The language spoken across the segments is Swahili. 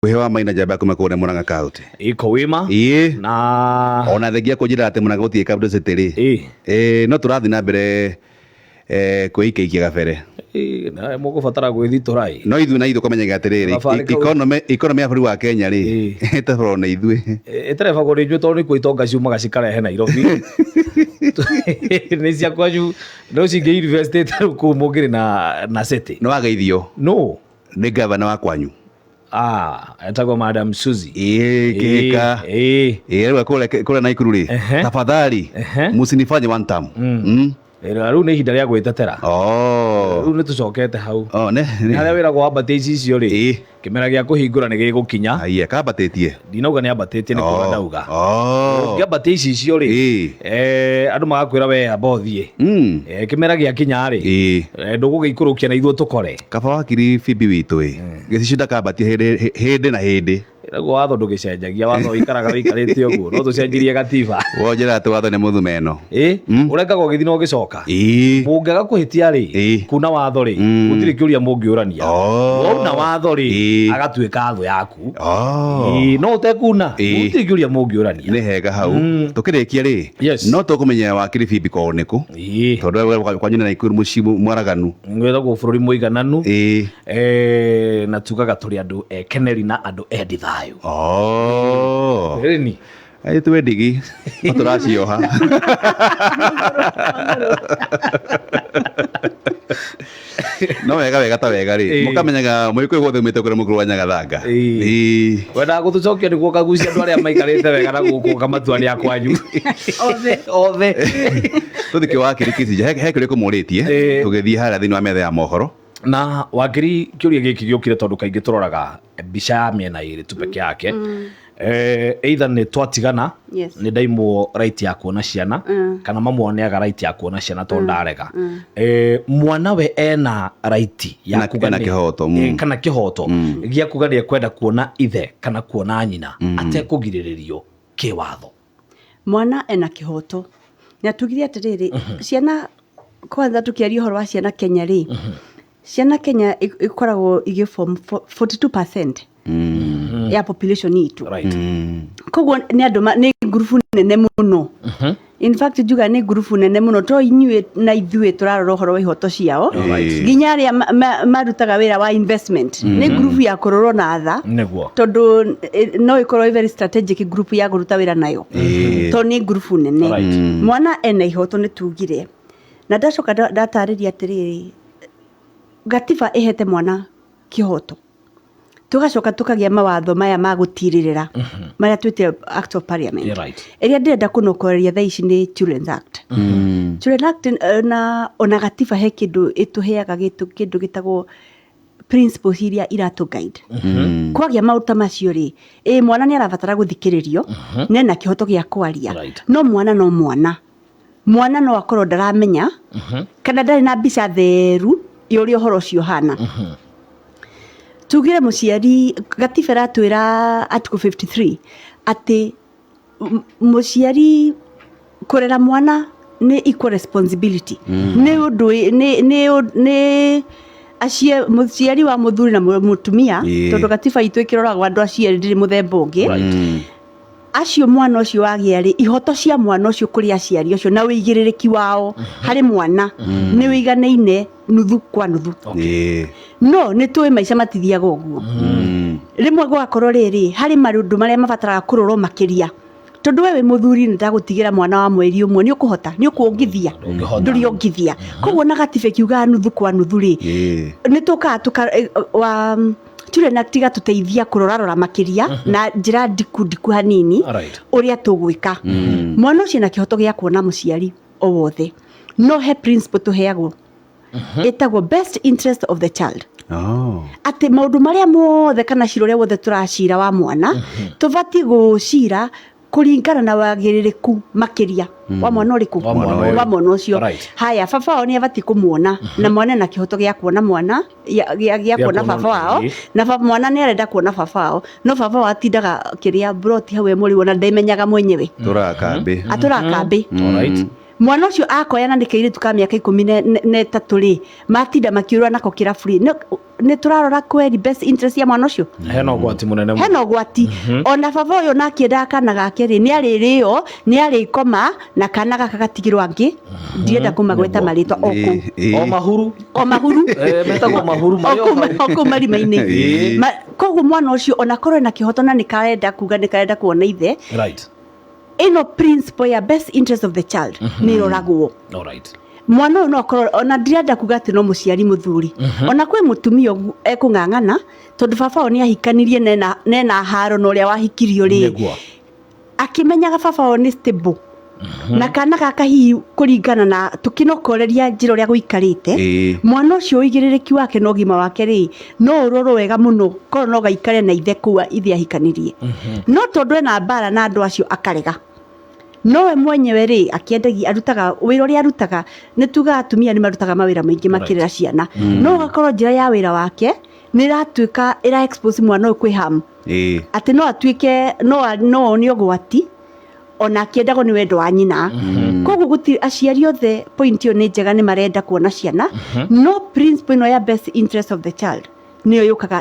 Kuhewa maina jaba kuma kone Murang'a County. Iko wima. Na ona thegia kujira ate Murang'a gutie kabdo seteri. No turathi na mbere kuikia gabere. Na mugo fatara gwithiturai. No ithu na ithu komenyaga atiriri. Economy ya bũrũri wa Kenya ri. Etabro na ithu. Etereba kuri ju tori ku itonga ciuma gacikara he Nairobi. Ni cia kwaju no cinge university ku mugire na city. No ageithio. No. Ni governor wa kwanyu. Etagwo Madam Suzy. Kika. Rĩu kũrĩa na ikuru ri. Tafadhali musinifanye one term. Rĩu nĩ ihinda rĩa gwĩtetera. Rĩu nĩ tũcokete hau. Nĩ harĩa wĩra gwa ambatĩci icio rĩ. Kĩmera gĩa kũhingũra nĩ gĩgũkinya. Kambatĩtie. Ndinauga nĩ ambatĩtie nĩ kuga ndauga. Ambatĩci icio rĩ. Andũ magakwĩra we amba ũthiĩ. Kĩmera gĩakinya rĩ. Ndũgũgĩikũrũkia na ithuĩ tũkore. Kaba wakiri Phoebe witũ ĩ. Gĩcicio kambatie hĩndĩ na hĩndĩ. Ego watho ndũgĩcenjagia watho ikaraga wĩikarĩte ũguo no tũcenjirie gatiba wonjera atĩ watho nĩ mũthumeno ũrengagwo gĩthi no gĩcoka mũngĩaga kũhĩtia rĩ kuna watho rĩ gũtirĩ kĩũria mũngĩũrania wauna watho rĩ agatuĩka thũ yaku no ũtekuna gũtirĩ kĩũria mũngĩũrania nĩ hega hau tũkĩrĩkia rĩ no tũkũmenya wakiri Phoebe kwao nĩkũ tondũ kwanyu na Nakuru mũciĩ mwaraganu gwĩtagwo bũrũri mũigananu na tugaga tũrĩ andũ ekeneri na andũ enditha Reni. Tu edigi. Otoracioha. No wega ta wega ri. Mukamenyaga mwiko gwothe umite kure mukuru wa Nyagathanga. Wenda gutucokia niguo kagucia andu aria maikarite wega na guku kamatuani akwanyu. Othe. Tuthike wakiri Kithinji he kire kumuritie tugithie haria thini wa metha ya mohoro. Na wakiri kiuria giki giukire tondu kaingi turoraga mbica ya miena iri tu peke yake either ni twatigana ni ndaimwo right ya kuona ciana kana mamuoneaga right ya kuona ciana to ndarega mwana we ena right ya kugana kihoto kana kihoto gia kugania kwenda kuona ithe kana kuona nyina atekugiriririo kiwatho mwana ena kihoto na tugiria atiriri ciana kwanza tukiaria horo wa ciana Kenya ri ciana Kenya ikoragwo igiform 42% ya population itu koguo ni andu ni group nene muno in fact juga ni group nene muno to inyue na ithuĩ turarora horo wa ihoto ciao nginya aria marutaga wĩra wa investment ni group ya kurorwo na tha tondu no ikorwo very strategic group ya kuruta wĩra nayo to ni group nene mwana ena ihoto ni tugire na ndacoka ndatarĩria atiriri gatiba ihete mwana kihoto tugacoka tukagia mawatho maya ma gutiririra maria twite Act of Parliament eria ndenda kunokoreria tha ici ni Children's Act Children's Act na ona gatiba he kindu ituheaga kindu gitagwo principles iria iratu guide kwagia mauta macio ri mwana ni arabatara guthikiririo nena kihoto gia kwaria no mwana no akorwo ndaramenya kana ndari na mbica theru yori horo cio hana tugire muciari gatiba ratwira article 53 ati muciari kurera mwana ni equal responsibility ni undu ni acie muciari wa muthuri na mutumia tondu gatiba itu ikiroragwa andu acie ndiri muthemba ungi acio mwana ucio wagia ri ihoto cia mwana ucio kuri aciari ucio na wigiririki wao hari mwana ni wiganeine nuthu kwa nuthu no ni tuwe maica matithiaga uguo rimwe gwakorwo riri hari marundu maria mabataraga kurorwo makiria tondu wewe muthuri ndagutigira mwana wa mweri umwe ni ukuhota ni ukuongithia nduri ongithia koguo na gatibe kiuga nuthu kwa nuthu ri ni tuka wa tule na tiga tuteithia kurorarora makiria na njira ndiku hanini uria tugwika mwana ucio na kihoto gia kuona muciari o wothe no he principle tuheagwo etagwo best interest of the child ati maundu maria mothe kana ciroria wothe turacira wa mwana tubati gucira kuringana na wagiririku makiria wa mwana uriku wa mwana ucio haya baba wao ni abati kumuona na mwana na kihoto gia kuona mwana gia kuona baba wao na baba mwana ni arenda kuona baba wao no baba wao atindaga kiria broti hawe muri wona ndaimenyaga mwenyewe turakambi alright mwana ucio akoyana nä kä irä tu ka mä aka 13 rä matinda makiurwa nako kä rabu nä tå rarora kweri best interest ya mwana ucio hena ũgwati mũnene hena ũgwati ona baba ũyũ na akĩendaga kana gake rĩ nĩ arĩrĩo nĩ arĩkoma na kana gaka gatigĩrwo angĩ ndienda kũmagweta marĩtwa o mahuru metagwo mahuru okũ marima-inĩ koguo mwana ũcio ona korwo na kĩhoto na nĩ karenda kuga nĩ karenda kuona ithe ĩno principle ya best interest of the child nĩ ĩroragwo mwana ũyũ no korwo ona ndirenda kuga atĩ no mũciari mũthuri ona kwĩ mũtumia ekũng'ang'ana tondũ baba ũyũ nĩ ahikanirie nena haro na ũrĩa wahikirio rĩ akĩmenyaga baba ũyũ nĩ stable na kana gaka hihi kũringana na tũkĩnokoreria njĩra ũrĩa gũikarĩte mwana ũcio ũigĩrĩrĩki wake na ũgima wake rĩ no ũrorwo wega mũno korwo no gaikare na ithe kũu ithe ahikanirie no tondũ ena mbara na andũ acio akarega nowe mwenyewe rĩ akĩendagia arutaga wĩra ũrĩa arutaga nĩ tuga atumia nĩ marutaga mawĩra maingĩ makĩrera ciana no gakorwo njĩra ya wĩra wake nĩ ratuĩka ĩra expose mwana ũyũ kwĩ harm atĩ no atuĩke no nĩ ũgwati ona akĩendagwo nĩ wendo wa nyina koguo gũtirĩ aciari othe point ĩyo nĩ njega nĩ marenda kuona ciana no principle ĩno ya best interest of the child nĩyo yũkaga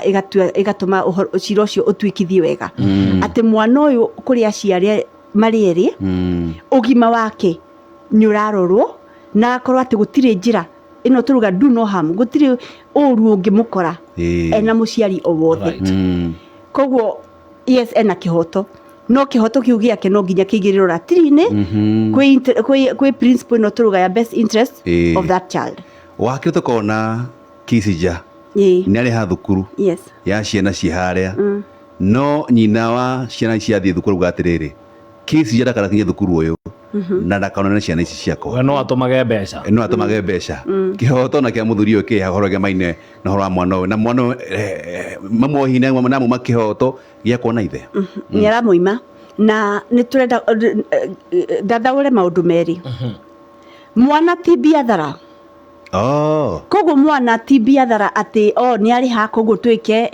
ĩgatũma cira ũcio ũtuĩkithie wega atĩ mwana ũyũ kũrĩ aciari marĩ erĩ ũgima wake nĩ ũrarorwo na akorwo atĩ gũtirĩ njĩra ĩno tũruga do no harm gũtirĩ ũru ũngĩmũkora ena mũciari o wothe koguo yes ena kĩhoto no kĩhoto kĩu gĩake no nginya kĩigĩrĩrwo ratiri-inĩ kwĩ principle ĩno tũruga ya best interest of that child wakĩrĩ tũkona Kithinji nĩ arĩ ha thukuru ya ciana ciĩ harĩa no nyina wa ciana ciathiĩ thukuru uga atĩrĩrĩ Kithinji ndakarakinye thukuru ũyũ na ndakanona ciana ici ciakwa no atũmage mbeca kĩhoto na kĩa mũthuri ũyũ kĩ hahoro gemaine na horo wa mwana ũyũ na mwana mamohi na mama kĩhoto gĩa kuona ithe nĩ aramoima na nĩ tũrenda ndathaũre maũndũ merĩ mwana ti biathara koguo mwana ti biathara atĩ nĩ arĩ ha koguo twĩke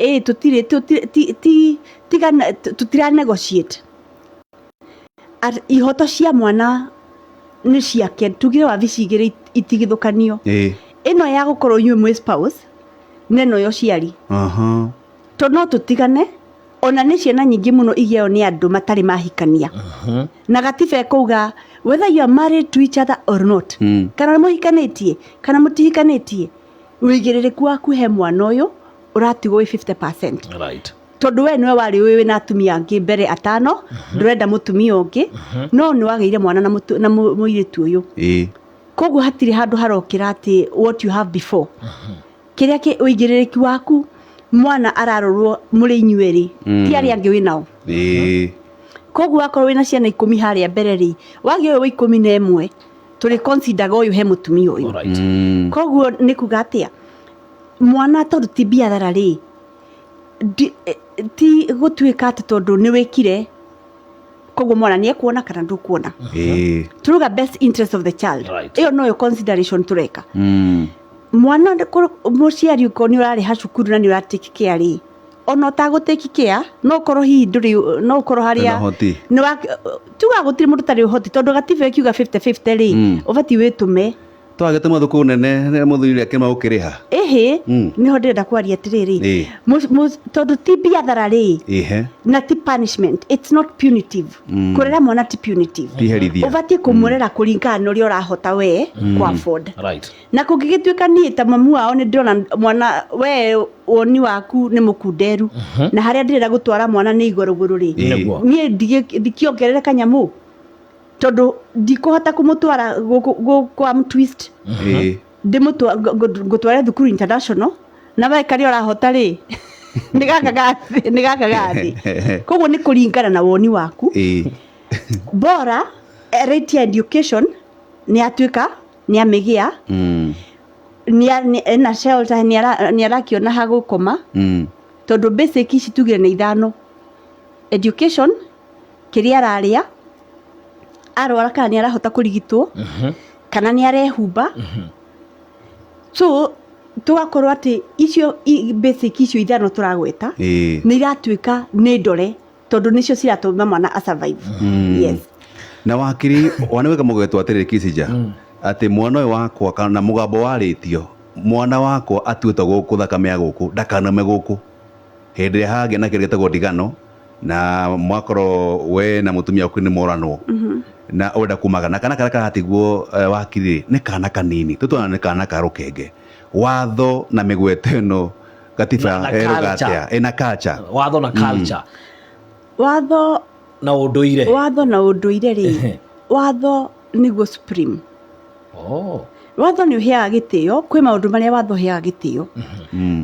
tũtira negotiate ihoto cia mwana nĩ ciake tugire wabici igĩrĩ itigithũkanio ĩno ya gũkorwo inyuĩ mwĩ spouse neno yo ciari tondũ no tũtigane ona nĩ ciana nyingĩ mũno igĩo nĩ andũ matarĩ mahikania na gatiba ĩkauga whether you are married to each other or not kana mũhikanĩtie kana mũtihikanĩtie wĩigĩrĩrĩku waku he mwana ũyũ ũratigwo 50% tondũ we nĩwe warĩ wĩ na atumia angĩ mbere atano ndũrenda mũtumia ũngĩ no nĩ wagĩire mwana na mũirĩtu ũyũ koguo hatirĩ handũ harokĩra atĩ what you have before kĩrĩa ũigĩrĩrĩki waku mwana ararorwo mũrĩ inyuerĩ ti arĩa angĩ wĩnao koguo akorwo wĩna ciana 10 harĩa mbere rĩ wagĩ ũyũ wa 11 tũrĩ consider ũyũ he mũtumia ũyũ koguo nĩ kuga atĩa mwana tondũ ti biathara rĩ ti gũtuĩka atĩ tondũ nĩ wĩkire koguo mwana nĩ ekuona kana ndũkuona turuga best interest of the child ĩyo noyo consideration tũreka mwana mũciari ũkorwo nĩ ũrarĩ ha cukuru na nĩ ũratake care rĩ ona ũtagũtake care no ũkorwo hihi ndũrĩ no ũkorwo harĩa tuga gũtirĩ mũndũ tarĩ ũhoti tondũ gatiba ĩkiuga 50-50 rĩ ũbatiĩ wĩtũme twagĩte mathukuru nene mũthuri wake maũkĩrĩha niho ndĩrenda kwaria atĩrĩrĩ tondũ ti biathara rĩ na ti punishment it's not punitive kũrera mwana ti punitive ũbatiĩ kũmũrera kũringana na ũrĩa ũrahota we kwa afford na kũngĩgĩtuĩka niĩ ta mamu wao nĩ ndĩrona mwana we woni waku nĩ mũkunderu na harĩa ndĩrenda gũtwara mwana nĩ igũrũgũrũ rĩ niĩ ndikĩongerere kanyamũ tondũ ndikũhota kũmũtwara kwa twist ngũtware thukuru international na we karĩ ũrahota rĩ nĩ gaka gathĩ koguo nĩ kũringana na woni waku bora rate ya education nĩ atuĩka nĩ amĩgĩa ena shelter nĩ arakĩona ha gũkoma tondũ basic ici tugire nĩ 5 education kĩrĩa ararĩa arwara kana nĩ arahota kũrigitwo kana nĩ arehumba so tugakorwo atĩ icio basic icio 5 tũragweta nĩ iratuĩka nĩ ndore tondũ nĩcio ciratũma mwana a survive yes na wakiri wanaweka mugeto atiriri Kisija ati mwana uyu wakwa kana mugambo waritio mwana wakwa atuĩtwo gũkũ thakame ya gũkũ ndakaname gũkũ hĩndĩ ĩrĩa hagĩa na kĩrĩa gĩtagwo ndigano na mwakorwo we na mũtumia waku nĩ moranwo na ũrenda kumagana kana karĩa karatigwo wakiri nĩ kana kanini tũtwana nĩ kana ka rũkenge watho na mĩgwete ĩno gatiba erogatia ena culture watho na culture watho na ũndũire rĩ watho nĩguo supreme watho nĩ ũheaga gĩtĩo kwĩ maũndũ marĩa watho ũheaga gĩtĩo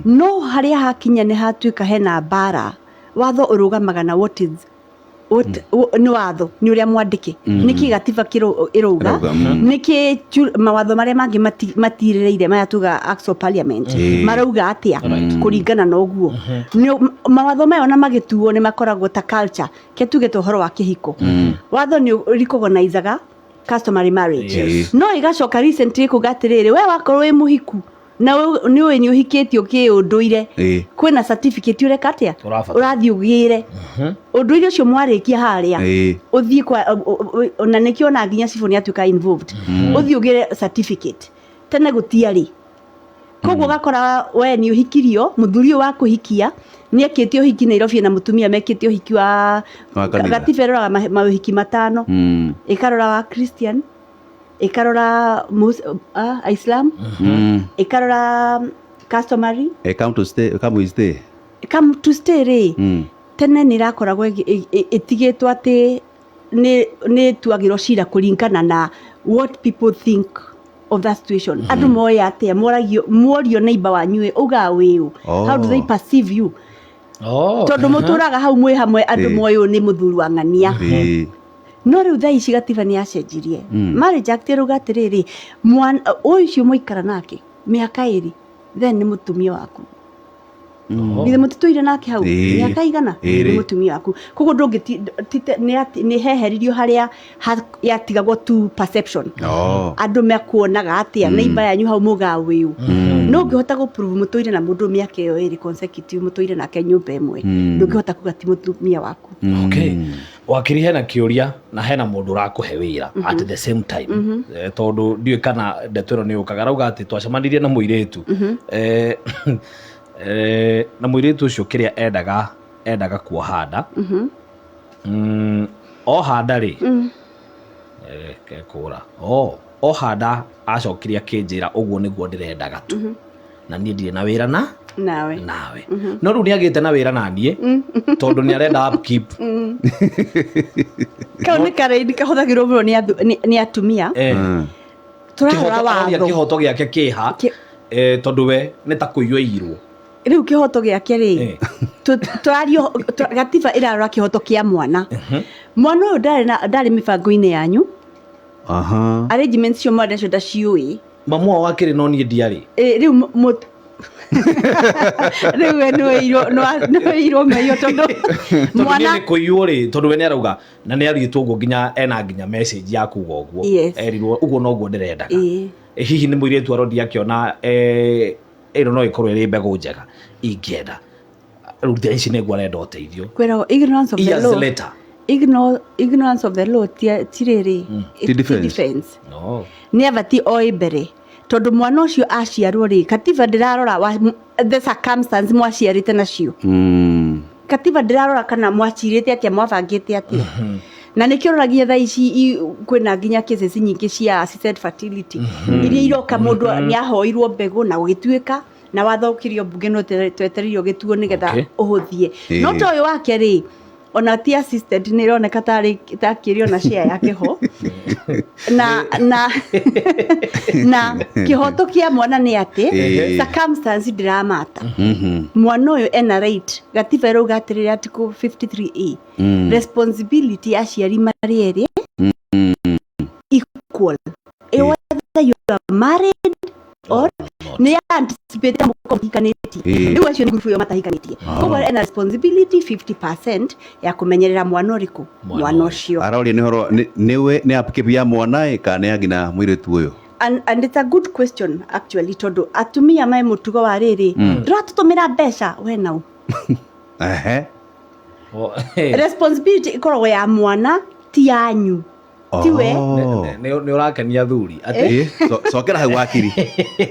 no harĩa hakinya nĩ hatuĩka hena mbara watho ũrũgamaga na nĩ watho nĩ ũrĩa mwandĩke nĩkĩ gatiba ĩrauga nĩkĩ mawatho marĩa mangĩ matirĩrĩire maya tuga acts of parliament marauga atĩa kũringana na ũguo mawatho mayo na magĩtuo nĩ makoragwo ta culture ke tuge ta ũhoro wa kĩhiko watho nĩ recognize-aga customary marriage no ĩgacoka recently kugatirĩrĩ we wakorwo wĩ mũhiku na nĩ ũĩ nĩ ũhikĩtio kĩũndũire kwĩna certificate ũreka atĩa ũrathiĩ ũgĩre ũndũire ũcio mwarĩkia harĩa ũthiĩ na nĩkĩo ona nginya cibũ nĩ atuĩka involved ũthiĩ ũgĩre certificate tene gũtiarĩ koguo gakora we nĩ ũhikirio mũthuri wa kũhikia nĩ ekĩte ũhiki Nairobi na mũtumia mekĩte ũhiki wa gatiba ĩroraga maũhiki matano ĩkarora wa Christian ikarora Islam ikarora customary come to stay rĩ tene nĩ rakoragwo ĩtigĩtwo atĩ nĩ tuagĩrwo cira kũringana na what people think of that situation andũ moya atĩa mworio neighbor wanyu uga wĩũ how do they perceive you tondũ mũtũraga hau mwĩ hamwe andũ moyo nĩ mũthuri wa ng'ania no rĩu thaa ici gatiba nĩ yacenjirie marriage act ĩrauga atĩrĩrĩ ũyũ ũcio mũikara nake mĩaka 2 then nĩ mũtumia waku githĩ mũtitũire nake hau mĩaka igana nĩ mũtumia waku koguo nĩ heheririo harĩa yatigagwo to perception andũ mekuonaga atĩa neighbor yanyu hau mũga wĩũ no ũngĩhota gũprove mũtũire na mũndũ mĩaka ĩyo 2 consecutive mũtũire nake nyũmba ĩmwe ndũngĩhota kuga ti mũtumia waku wakiri hena kĩũria na hena mũndũ ũrakũhe wĩra at the same time tondũ ndiũĩ kana ndeto ĩno nĩ yũkaga rauga atĩ twacemanirie na mũirĩtu na mũirĩtu ũcio kĩrĩa endaga kuoha nda oha nda rĩ kekũra oha nda acokirie akĩnjĩra ũguo nĩguo ndĩrendaga tu na niĩ ndirĩ na wĩra nawe no rĩu nĩ agĩte na wĩra na niĩ tondũ nĩ arenda upkeep kau nĩ kareidi kahũthagĩrwo mũno nĩ atumia tũrarora watho kĩhoto gĩake kĩha tondũ we nĩ ta kũiywo irwo rĩu kĩhoto gĩake rĩ tũrario gatiba ĩrarora kĩhoto kĩa mwana ũyũ ndarĩ mĩbango-inĩ yanyu arrangements cio mwana cio ndaciũĩ mamu wao akĩrĩ no niĩ ndiarĩ rĩu rĩu we nĩwĩirwo meio tondũ mwana nĩ kũiywo rĩ tondũ we nĩ arauga na nĩ athiĩtwo ũguo nginya nginya message ya kuga ũguo erirwo ũguo noguo ndĩrendaga hihi nĩ mũirĩtu arondi akĩona ĩno no ĩkorwo ĩrĩ mbegũ njega ingĩenda rĩu thaa ici nĩguo arenda ũteithio kwĩragwo ignorance of the law ti rĩrĩ defense nĩ abatiĩ oĩ mbere tondũ mwana ũcio aciarwo rĩ katiba ndĩrarora the circumstance mwaciarĩte nacio katiba ndĩrarora kana mwacirĩte atĩa mwabangĩte atĩa na nĩ kĩroragia thaa ici kwĩna nginya cases nyingĩ cia assisted fertility iria iroka mũndũ nĩ ahoirwo mbegũ na gũgĩtuĩka na wathokirio mbunge no twetererio gĩtuo nĩgetha ũhũthie no ta ũyũ wake rĩ ona ti assisted nĩ ĩroneka takĩrio na share yake ho na kĩhoto kĩa mwana nĩ atĩ circumstance ndiramata mwana ũyũ ena right gatiba ĩrauga atĩrĩrĩ article 53A responsibility ya aciari marĩ erĩ equal whether you are married or nĩ anticipate mũhikanĩtie rĩu acio nĩ group yo matahikanĩtie koguo ena responsibility 50% ya kũmenyerera mwana ũrĩkũ mwana ũcio aroria nĩ horo nĩ upkeep ya mwana kana ya ngina mũirĩtu ũyũ and it's a good question actually tondũ atumia mai mũtugo wa rĩrĩ ndĩratũtũmĩra mbeca we nau responsibility ĩkoragwo ya mwana ti yanyu tiwe nä å rakenia thuri cokera hau wakiri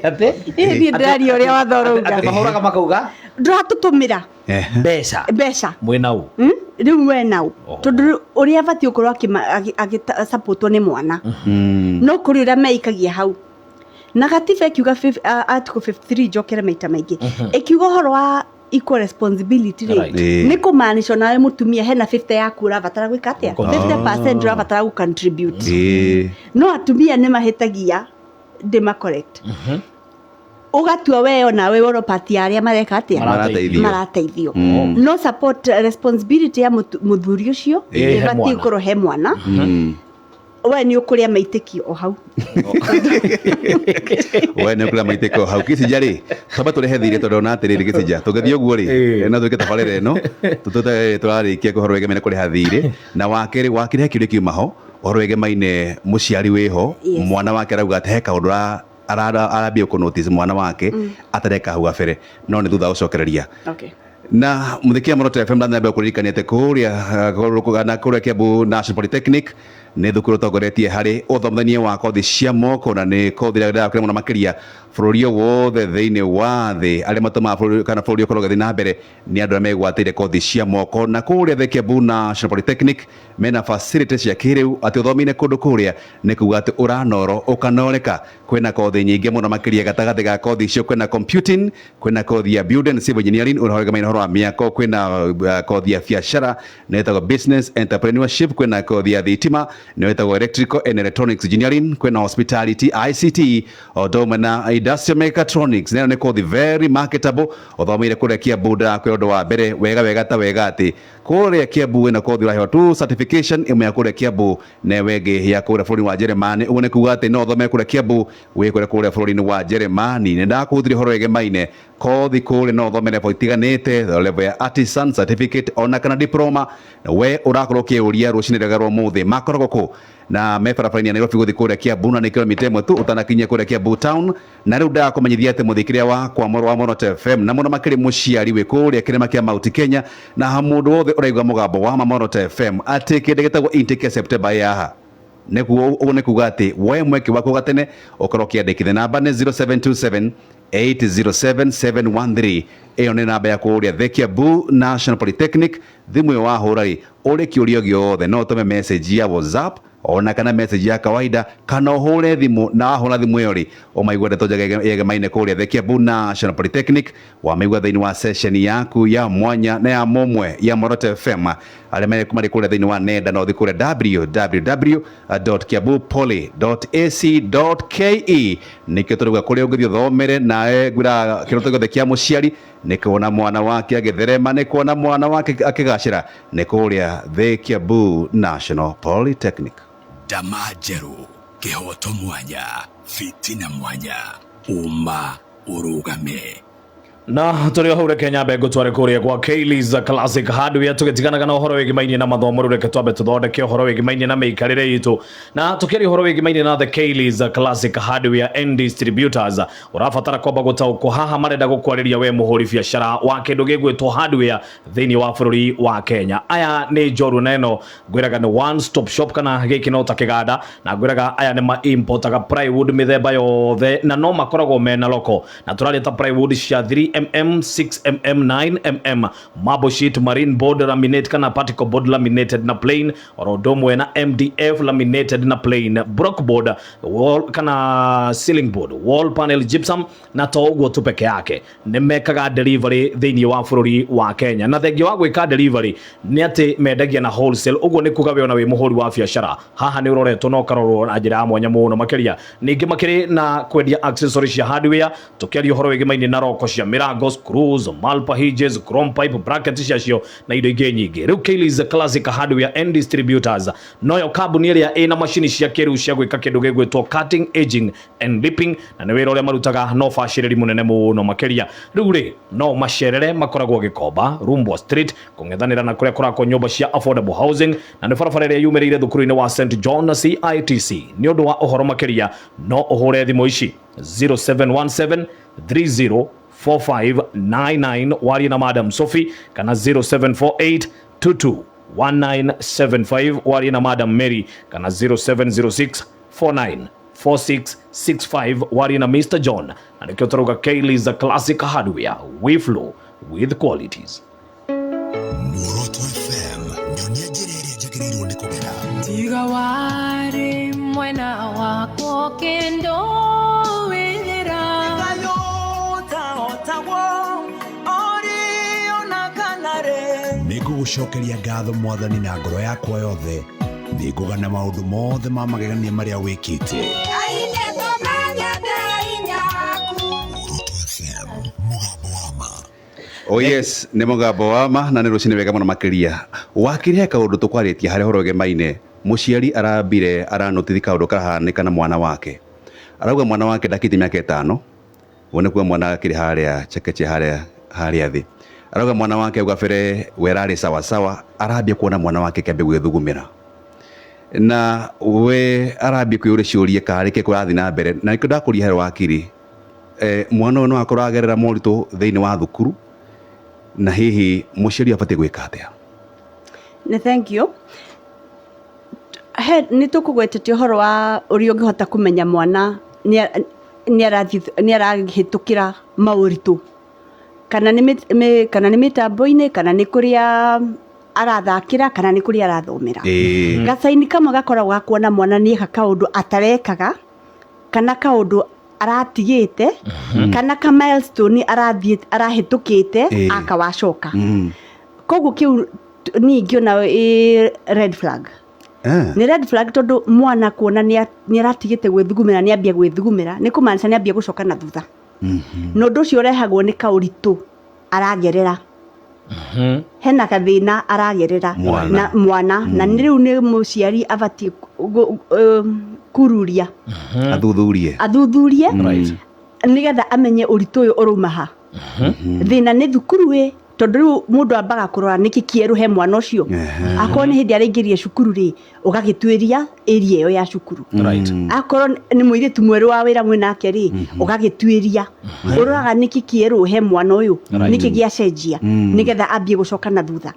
atä ni ndari uria wathorauga mahåraga makauga ndratũtũmĩra mbeca mwä nau rĩu we nau tondũ ũrĩa abatiĩ ũkorwo agĩsupportwo nĩ mwana no kũrĩ ũrĩa meikagia hau na gatiba ĩkiuga article 53 njokere maita maingĩ ĩkiuga ũhoro wa equal responsibility nĩ kũmaanisha nawe mũtumia hena 50 yaku ũrabatara gwĩka atĩa 50% ũrabatara gũ-contribute no atumia nĩ mahĩtagia ndĩma correct ugatua weo nawe woro pati aria mareka atia marateithio no support responsibility ya muthuri ucio ibati ukoro he mwana we ni ukuria maitikio o hau we ni ukuria maitikio hau Kithinji ri saba turehe thire tondu na atiriri Kithinji tugethi uguo ri na twike tabarire ino tutute turarikia kuhoro wege mene kuriha thire na wakire kiuri kiumaho ohoro wege maine muciari wiho mwana wake arauga ati he kaundu arambia ku notice mwana wake atareka hau gabere no ni thutha ucokereria na muthikia Moroto FM ndambia kuririkania ati kuria Kiambu National Polytechnic nä thukuru tongoretie harä ũthomithania wa kothi cia moko na nä kothi ĩrĩa ndĩrakũrĩa mũno makĩria bũrũri wothe thĩinĩ wa thĩ arĩa matũmaga kana bũrũri ũkorwo gũthiĩ na mbere nĩ andũ arĩa megwatĩire kothi cia moko na kũrĩa the Kiambu National Polytechnic mena facility cia kĩrĩu atĩ ũthomine kũndũ kũrĩa nĩ kuga atĩ ũranorwo ũkanoreka kwĩna kothi nyingĩ mũno makĩria gatagatĩ ga kothi icio kwĩna computing kwĩna kothi ya building and civil engineering ũhoro wa mĩako kwĩna kothi ya biacara nĩ ĩtagwo business entrepreneurship kwĩna kothi ya thitima nĩ ĩtagwo electrical and electronics engineering kwĩna hospitality ICT odoma na industrial mechatronics nĩ kothi very marketable ũthomeire kũrĩa Kiambu kwĩ ũndũ wa mbere wega ta wega atĩ kũrĩa Kiambu wĩna kothi ũraheo tu certification ĩmwe ya kũrĩa Kiambu na wengĩ ya kũrĩa bũrũri wa Jeremani ũguo nĩ kuga atĩ no ũthome kũrĩa Kiambu wĩkũrĩa kũrĩa bũrũri-inĩ wa Jeremani nĩ ndakũhũthĩria ũhoro wĩgiĩ maine kothi kũrĩa no ũthome level itiganĩte level ya artisan certificate ona kana diploma we ũrakorwo ũkĩũria rũcinĩ rwega rwa ũmũthĩ makoragwo kũ na me barabara-inĩ ya Nairobi gũthiĩ kũrĩa Kiambu na nĩ kilomita ĩmwe tu ũtanakinyia kũrĩa Kiambu town na rĩu ndakũmenyithia atĩ mũthikĩria wakwa wa Moroto FM na mũno makĩrĩ mũciari wĩ kũrĩa kĩrĩma kĩa Mount Kenya na mũndũ wothe ũraigua mũgambo wa Moroto FM atĩ kĩndũ gĩtagwo intake ya September yaha nĩ kuga atĩ we mweke waku gatene ũkorwo ũkĩandĩkithia namba nĩ 0727 807 ĩyo nĩ namba ya kũrĩa the Kiambu National Polytechnic thimũ ĩyo wahũra rĩ ũrĩ kĩũria gĩothe no ũtũme message ya WhatsApp ona kana message ya kawaida kana ũhũre thimũ na wahũra thimũ ĩyo rĩ ũmaigua ndeto yegemaine kũrĩa the Kiambu National Polytechnic wamaigua thĩinĩ wa session yaku ya mwanya na ya momwe ya Moroto FM arĩa marĩ kũrĩa thĩinĩ wa nenda no ũthiĩ kũrĩa www.kiambupoly.ac.ke nĩkĩo tũrauga kũrĩa ũngĩthiĩ ũthomere nawe ngwĩra kĩroto gĩothe kĩa mũciari nĩ kuona mwana wake agĩtherema nĩ kuona mwana wake akĩgacĩra nĩ kũrĩa the Kiambu National Polytechnic. Ndama njerũ kĩhoto mwanya fitina mwanya uma ũrũgame na tũrĩ hau reke nyambe ngũtware kũrĩa kwa Wakili's Classic Hardware tũgĩtiganaga na ũhoro wĩgiĩ mainie na mathomo rĩu reke twambe tũthondeke ũhoro wĩgiĩ mainie na mĩikarĩre itũ na tũkĩaria ũhoro wĩgiĩ mainie na the Wakili's Classic Hardware and Distributors ũrabatara kwamba gũtaũkwo haha marenda gũkwarĩria we mũhũri biacara wa kĩndũ gĩgwĩtwo hardware thĩinĩ wa bũrũri wa Kenya aya nĩ njoru na ĩno ngwĩraga nĩ one stop shop kana gĩkĩ no ta kĩganda na ngwĩraga aya nĩ importaga plywood mĩthemba yothe na no makoragwo mena loko na tũraria ta plywood cia 3mm 6mm 9mm marble sheet marine board laminate kana particle board laminated na plain orodomwe na MDF laminated na plain block board wall kana ceiling board wall panel gypsum na toguo tu peke yake nimekaga delivery thĩinĩ wa bũrũri wa Kenya na thengia wa gwĩka delivery nĩ atĩ mendagia na wholesale ũguo nĩ kuga we ona wĩ mũhũri wa biacara haha nĩ ũroretwo no karorwo na njĩra ya mwanya mũno makĩria ningĩ makĩrĩ na kwendia accessories cia hardware tũkĩaria ũhoro wĩgiĩ mainie na roko cia mirago screws malpa hinges chrome pipe brackets ciacio na indo ingĩ nyingĩ rĩu Wakili's Classic Hardware and Distributors noyo kambuni ĩrĩa ĩna macini cia kĩrĩu cia gwĩka kĩndũ gĩgwĩtwo cutting edging and lipping na nĩ wĩra ũrĩa marutaga no bacĩrĩri mũnene mũno makĩria rĩu rĩ no macerere makoragwo Gĩkomba Rumbwa Street kũng'ethanĩra na kũrĩa kũrakwo nyũmba cia affordable housing na nĩ barabara ĩrĩa yumĩrĩire thukuru-inĩ wa St John na CITC nĩ ũndũ wa ũhoro makĩria no ũhũre thimũ ici 0717 30 4599 warie na Madam Sophie kana 0748 22 1975 wari na Madam Mary kana 0706 49 4665 wari na Mr. John na nikiotaruga Kaylee's Classic Hardware, we flow with qualities. Muoroto FM nyonia jireri jagirirwo ni kugera tiga wari mwena wako kendo withira kayota otawo ori ona kanare nigugucokeria ngatho mwathani na ngoro yakwa yothe ningugana maundu mothe ma magegania maria wikite Oh yes, nä må gambo wa ma na nä rå cinä wega må no makä wakiri he kaå ndå tå kwarä tie harä horo gemaine må ciari arambire aranotithi kaå ndå karahanä kana mwana wake arauga mwana wake ndakä mä aka 5 wone kuwa mwana akä rä harä a chekeche harä a thä arauga mwana wake auga bere we rarä sawasawa arambia kuona mwana wake kä ambä gwä thugumä ra na we arambia kwä å rä ciå rie karä ke kå rathi na mbere na nä ndakå ria harä wakiri mwana å no akorwo agerera moritå thä inä wa thukuru na hihi muciari abatie gwika atia? Ne thank you. Nä tå kå gwetetie å horo wa å rä å ngä hota kå menya mwana nä arahä tå kä ra maå ritå kana nä mä tambo-inä kana nä kå rä a arathakä ra kana nä kå rä a arathomä ra gacaini kamwe gakoragwo ga kuona mwana nä eka kaå ndå atarekaga kana kaå ndå aratigä te kana ka milestone arahä tå kä te akawacoka koguo kä u ningä ona red flag nä red flag tondå mwana kuona nä aratigä te gwä thugumä ra nä ambia gwä thugumä ra nä kå maanisha nä ambia gå coka na thutha na å ndå å cio å rehagwo nä kaå ritå aragerera hena gathä na aragerera na mwana na nä rä u nä må ciari abatiä kururia athuthurie nä getha amenye å ritå å yå å rauma ha thä na nä thukuru tondå rä u må ndå ambaga kå rora nä kä kierå he mwana å cio akorwo nä hä ndä araingä rire cukuru rä å gagä tuä ria area ä yo ya cukuru akorwo nä må irä tu mwerå wa wä ra mwä nake rä å gagä tuä ria å roraga nä kä kierå he mwana å yå nä kä gä acenjia nä getha ambie gå coka na thutha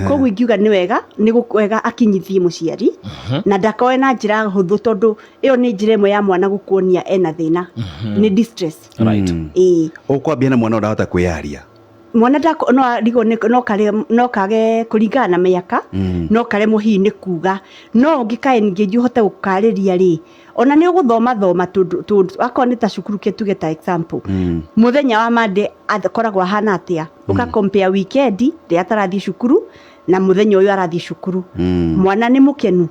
koguo ingiuga nä wega nä wega akinyithie må ciari na ndakoe na njä ra hå thå tondå ä yo nä njä ra ä mwe ya mwana gå kuonia ena thä na nä distress å kwambia na mwana å ndahota kwä yaria mwana no kage kå ringana na mä aka no kare må hihi nä kuga no ngä kae ngä hote gå karä ria rä ona nä å gå thoma akorwo nä ta cukuru kä tuge ta example må thenya wa mande akoragwo ahana atä a å ka compare weekend rä atarathiä cukuru na må thenya å yå arathiä cukuru mwana nä må kenu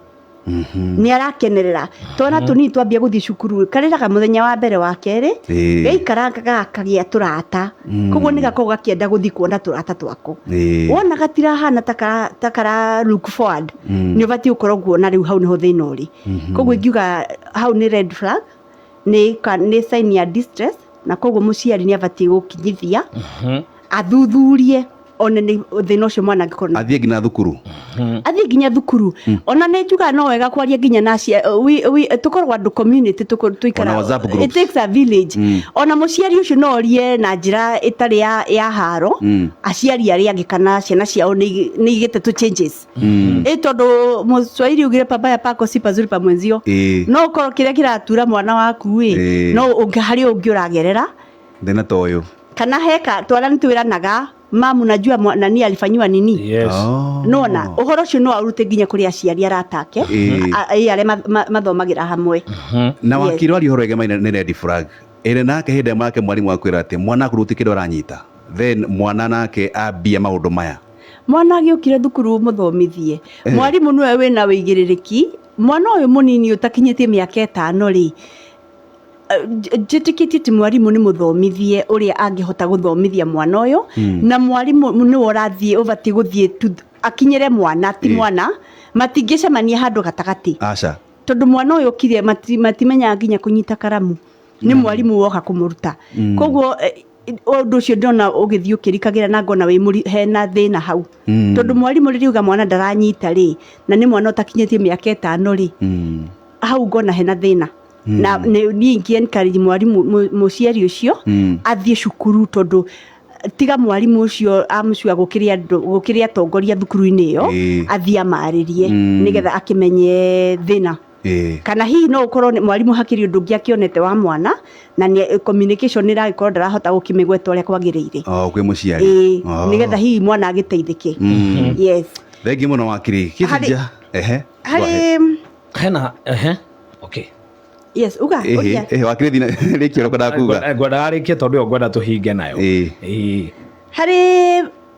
nä arakenerera twana tå nini twambia gå thiä cukuru kareraga må thenya wa mbere wa kerä gaikarangaga kagä a tå rata koguo nä gakorwo gakienda gå thiä kuona tå rata twako wona gatirahana ta kara look forward nä å batiä gå korwo guona rä u hau nä ho thä na å rä koguo ingiuga hau nä red flag nä sign ya distress na koguo må ciari nä abatiä gå kinyithia athuthurie ona nä thä na å cio mwana angä korwo athiä nginya thukuru ona nä njuga no wega kwaria nginya nacia tå koragwo andå community tå it takes a village ona må ciari å cio no orie na njä ra ä tarä ya haro aciari arä angä kana ciana ciao nä igä te changes tondå må swahili å gä re pabaya pako si pazuri pa mwenzio no å korwo kä rä a kä ratura mwana waku no harä å ngä å ragerera thä na ta å yå kana heka twara nä twä ranaga mamu najua nani alifanyiwa nini nona uhoro ucio no arute nginya kuri aciari aratake are mathomagira hamwe na wakiri ari horo egemaine nä red flag ere nake hinde make mwarimu akwira ati mwana kuruti kindo aranyita then mwana nake ambia maundu maya mwana agiukire thukuru muthomithie mwarimu niwe wina wigiririki mwana uyu munini utakinyitie miaka 5 ri njĩtĩkĩtie ti mwarimu nĩ mũthomithie ũrĩa angĩhota gũthomithia mwana ũyũ na mwarimu nĩ ũrathiĩ ũbatiĩ gũthiĩ akinyĩre mwana ti mwana matingĩcemania handũ gatagatĩ aca tondũ mwana ũyũ ũkire matimenyaga nginya kũnyita karamu nĩ mwarimu woka kũmũruta koguo ũndũ ũcio ndona ũgĩthiĩ ũkĩrikagĩra na ngona hena thĩna hau tondũ mwarimu rĩrĩa uga mwana ndaranyita rĩ na nĩ mwana ũtakinyĩtie mĩaka 5 rĩ hau ngona hena thĩna na niĩ ingĩ encourage mwarimu mũciari ũcio athiĩ cukuru tondũ tiga mwarimu ucio amucua gukiria tongoria thukuru-ini iyo athia maririe nigetha akimenye thina kana hihi no ukorwo mwarimu hakiri undu ngi akionete wa mwana na ni communication iragikorwo ndarahota gukimigweta uria kwagiriire kwi muciari nigetha hihi mwana agiteithike yes thengi muno wakiri Kithinja hena okay yes uga wakiri thina rikio ko ndakuga ngwenda rikie tondu yo ngwenda tuhinge nayo hari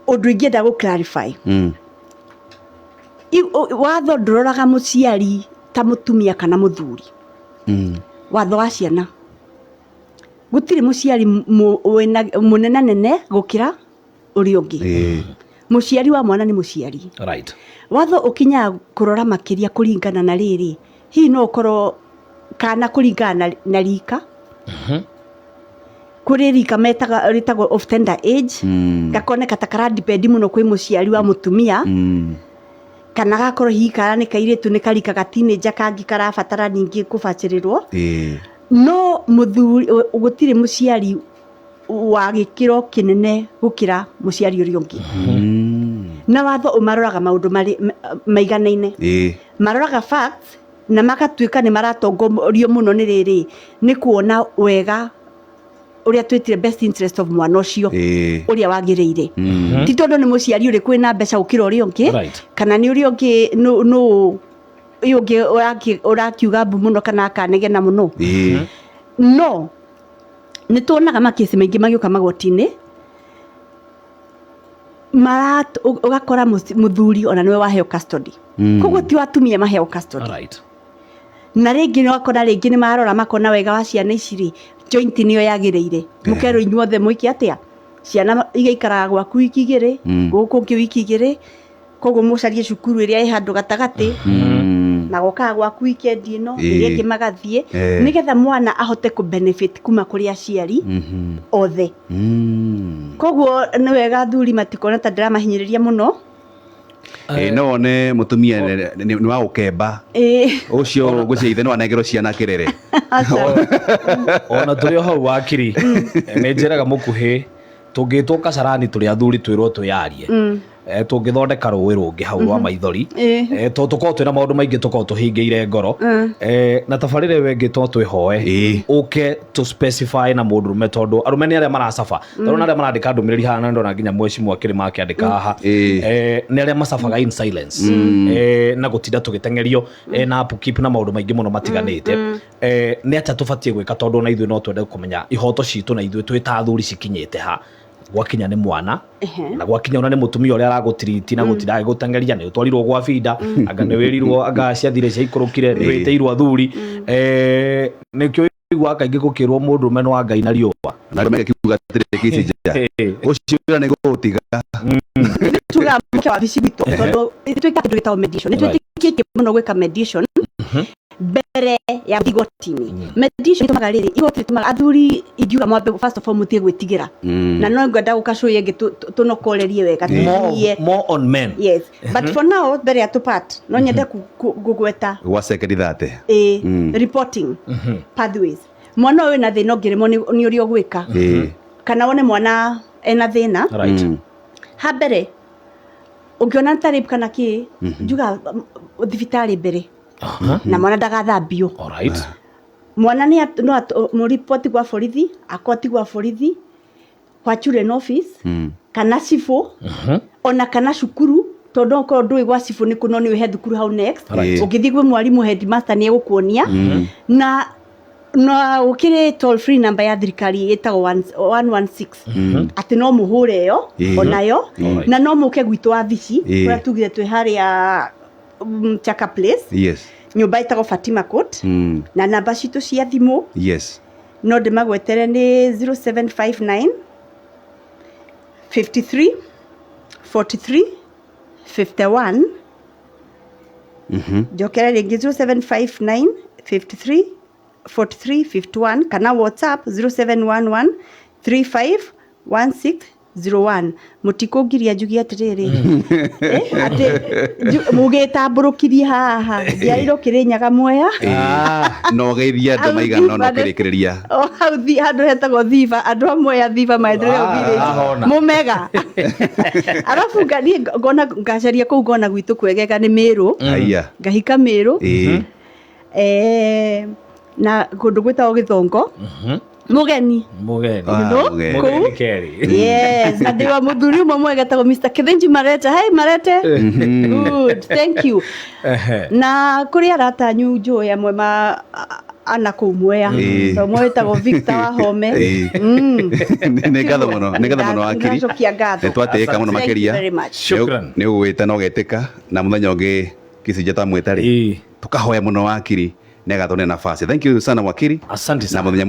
undu ingenda gu clarify watho nduroraga muciari ta mutumia kana muthuri watho wa ciana gutiri muciari munene nene gukira uri ungi muciari wa mwana ni muciari right watho ukinya kurora makiria kuringana na riri hi no ukoro kana kuringana na rika kuri rika metaga ritagwo of tender age gakone katakara depend muno kwi muciari wa mutumia kana gakorwo hi kana ni kairitu ni karika ga teenager kangi karabatara ningi kubacirirwo no muthuri gutiri muciari wa gikiro kinene gukira muciari uri ungi na watho umaroraga maundu maiganaine maroraga facts na makatuika ni maratongorio muno ni riri ni kuona wega uria twitire best interest of mwana ucio uria wagiriire ti tondu ni muciari uri kwina mbeca gukira uri ungi kana ni uri ungi no ungi urakiuga mbu muno kana akanegena muno no ni tuonaga makesi maingi magiuka magoti-ini ugakora muthuri ona niwe waheo custody koguo ti watumia maheo custody na ringi ni wakora ringi ni marora makona wega wa ciana iciri joint niyo yagiriire mukero inyuothe mwiki atia ciana igaikara gwaku wiki igiri guku ngi wiki igiri koguo mucarie cukuru iria i handu gatagati na goka gwaku weekend ino iria ingi magathie nigetha mwana ahote ku benefit kuma kuri aciari othe koguo ni wega thuri matikona ta ndiramahinyiriria muno no one mutumia ni wa ukemba ucio gucia ithe no anengero ciana kirere ona turi ho wakiri ni njiraga mukuhi tungitwo kasarani turi athuri twirwo tuyarie tungithondeka ruwi rungi hau rwa maithori tukorwo twina maundu maingi tukorwo tuhingiire ngoro na tabarire wengi twihoe uke to specify na mundu rume tondu arume ni aria maracafa tondu aria marandika ndumiriri haha na ndona nginya mwecimu akiri makiandika haha ni aria macafaga in silence na gutinda tugitengerio na upkeep na maundu maingi muno matiganite ni acha tubatie gwika tondu na ithuĩ no twende kumenya ihoto citu na ithuĩ twita athuri cikinyite ha gwakinya ni mwana na gwakinya ona ni mutumia uria aragutiriti na gutira gutengeria ni utwarirwo gwa bida anga ni wirirwo anga ciathire cia ikurukire ni witeirwo athuri ni kyo igwa kaingi gukirwo mundu meno wa Ngai na riuwa na ndome kiuga tire Kithinja ucio ni gutiga tuga mke wa bici bito tondu twika kindu gitawo mediation ni twikike muno gwika mediation bere ya igotini mediation tumaga riri igoti tumaga athuri igiuga mwambe first of all mutie gwitigira na no ngwenda gukasho yenge tunokorerie wega more on men yes but for now bere ya tupat no nyende kugweta wa second that reporting pathways mwana we na thina ngirimo ni uri ogwika kana wone mwana ena thina ha bere ungiona tarip kana ki juga thibitari bere na mwana ndagathambio mwana ni no report kwa borithi akoti kwa borithi kwa children office kana cifo ona kana cukuru tondu ko ndui gwa cifo ni kuno ni we thukuru how next ugithi gwe mwarimu headmaster ni egukuonia na no ukire toll free number ya thirikari itago 116 ati no muhure yo onayo na no muke gwitu wabici kwa tugire twi haria Chaka Place nyumba itago Fatima Court na namba citu cia thimu no ndimagwetere ni 0759 53 43 51 jokera ringi 0759 53 43 51 kana WhatsApp 0711 35 16 01 mutikungiria njugi atiriri ati mugitamburukirie haha ndiairo Kirinyaga Mwea no geithia andu maigana no kirikiriria handu hetagwo Thiva andu amwe ya Thiva maendeleo village mumega arafu ngona ngacaria kuu ngona gwitu kwegega ni Miru ngahika Miru na kundu gwitagwo Githongo mugeni yes na ndiwa muthuri umwe mwega tagwo Mr. Kithinji Marete hey Marete good thank you na kuri aratanyu njui amwe ma ana kuu Mwea so mwetagwo Victor Wahome nĩ ngatho mũno Wakiri nĩtwatĩĩka mũno makĩria nĩ ũgwĩte na ũgetĩka na mũthenya ũngĩ Kithinji tamwĩta rĩ tukahoya mũno Wakiri nĩ agathone nafasi thank you sana Wakiri asante sana na mũthenya